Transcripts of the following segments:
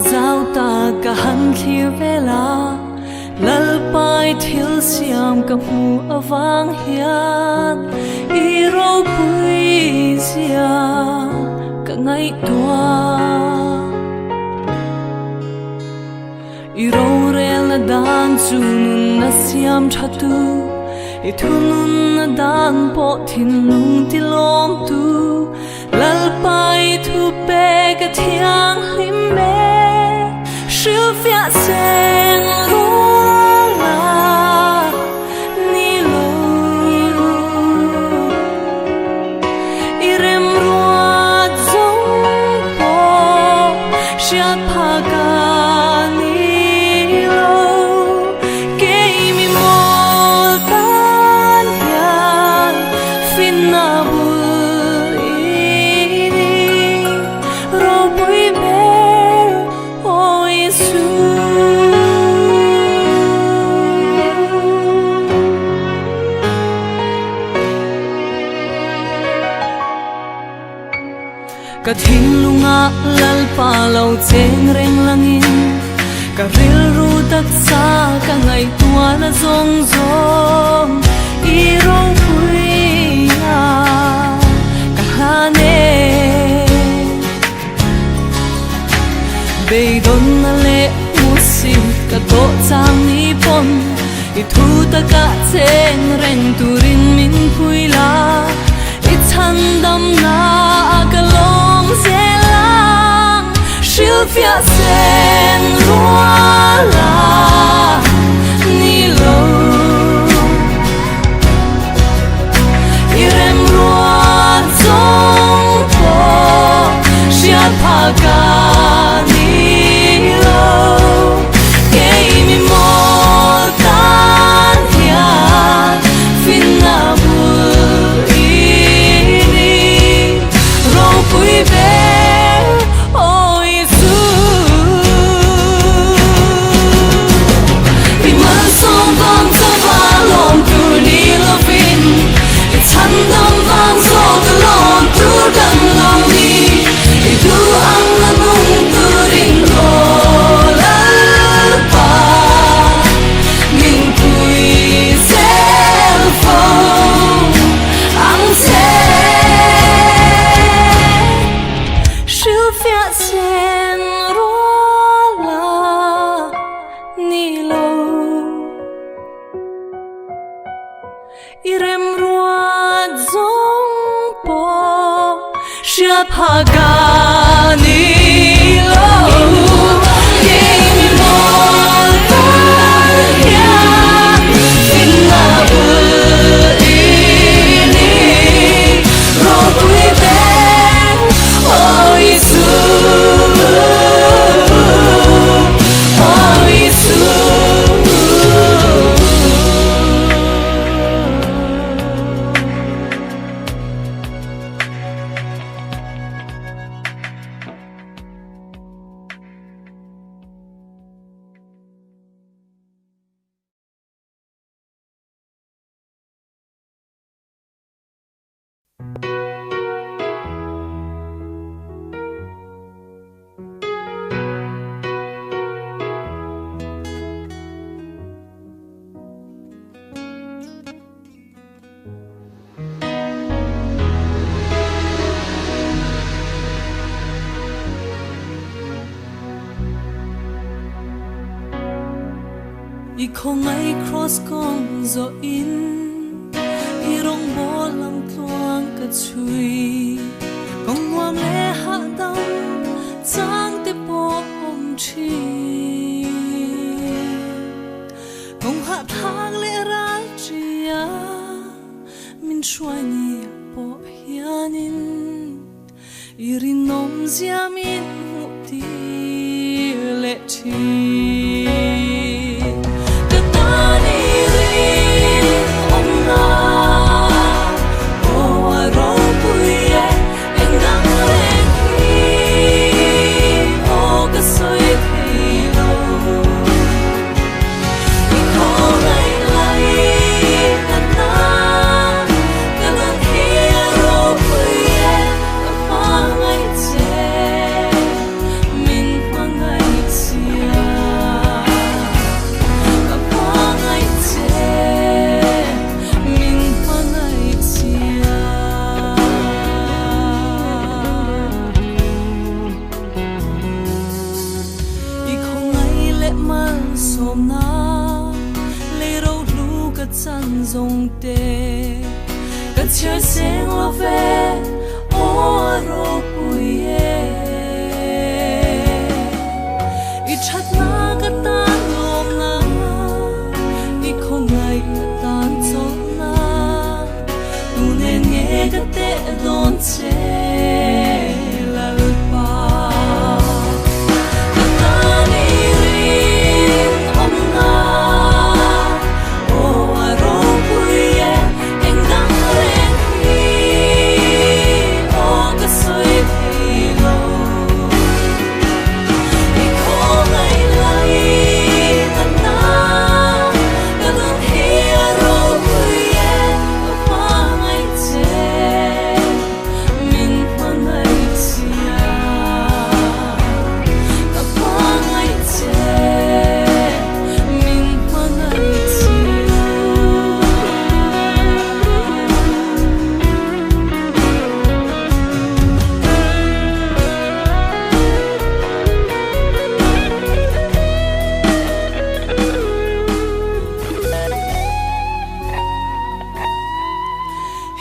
giao ta cả hắn thiêu về la lal pai thil siam ka mu awang hian i ro pui zia ka ngai tua i ro rel na dan chu nun na siam thatu i thunun na dan po thin lung ti lom tu lal pai thu pe ka thiang him me shil fia sen rola ni lo i rem ruat zong po shia pa ka ni lo ke mi mol tan hian fin na bu ka thing lunga lal pa lo cheng reng langin ka ril ru tak sa ka ngai tua na zong zong i ro pui na ka hane be don na le musim ka to chang ni pon i thu ta ka cheng reng turin min pui la i chan dam na ka zelang shil fia sen rola ni lo i rem ruat zong po shia pa ka ni lo ke mi mol tan hian fin na bu Pagani lo game more ya inna ini robui be oh isu i không ai cross con zo in i rong bo lam tuang ka chui kong wam le ha dam chang te po om chi kong ha thang le ra chia min shwai ni po hianin i rin nom zia min mu ti le chi Min nung te kan chia seng lo ve o ro puye I chat na ka tan lom na I không ngày tan chon na tu ne nghe ka te don che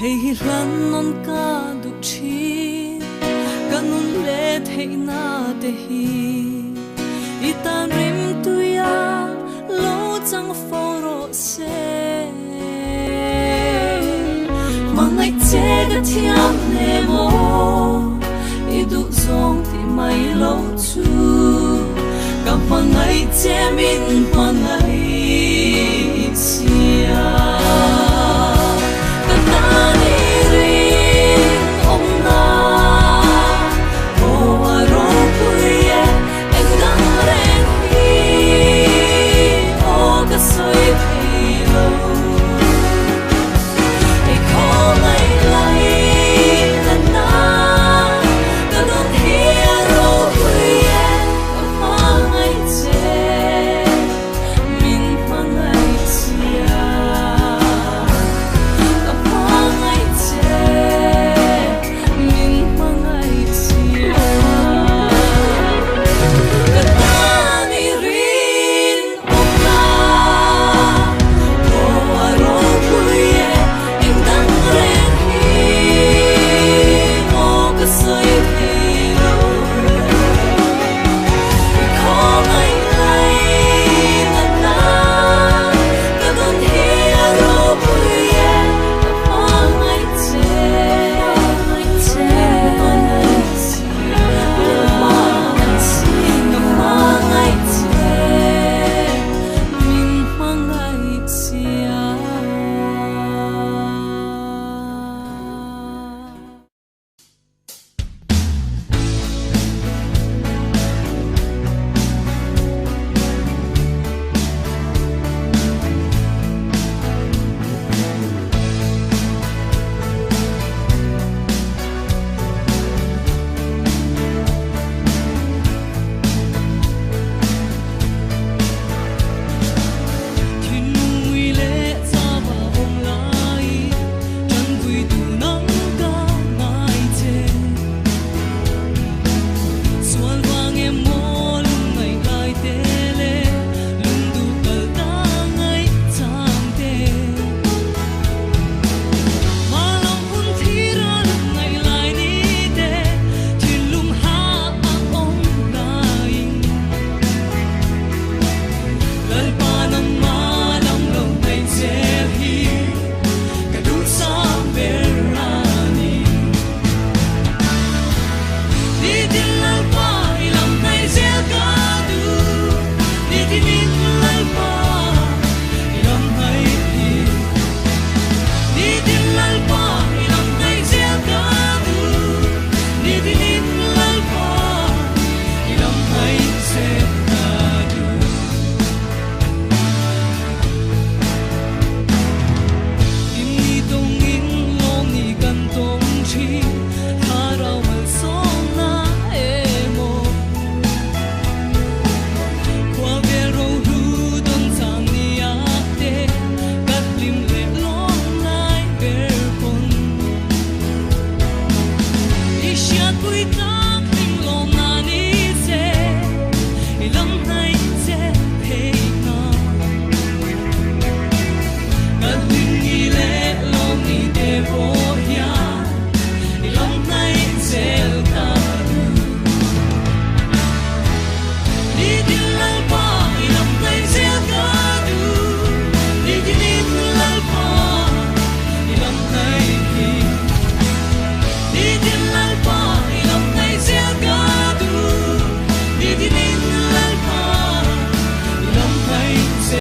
Hei lan non ka du chi kanun le thei na te hi I tan rim tu ya lo chang foro se mangai che ga thiam ne mo I du zong ti mai lo chu ka mangai che min